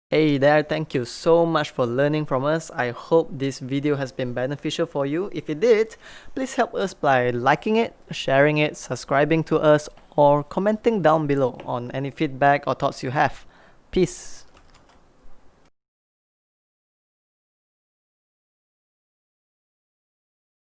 Hey there, thank you so much for learning from us. I hope this video has been beneficial for you. If it did, please help us by liking it, sharing it, subscribing to us, or commenting down below on any feedback or thoughts you have. Peace.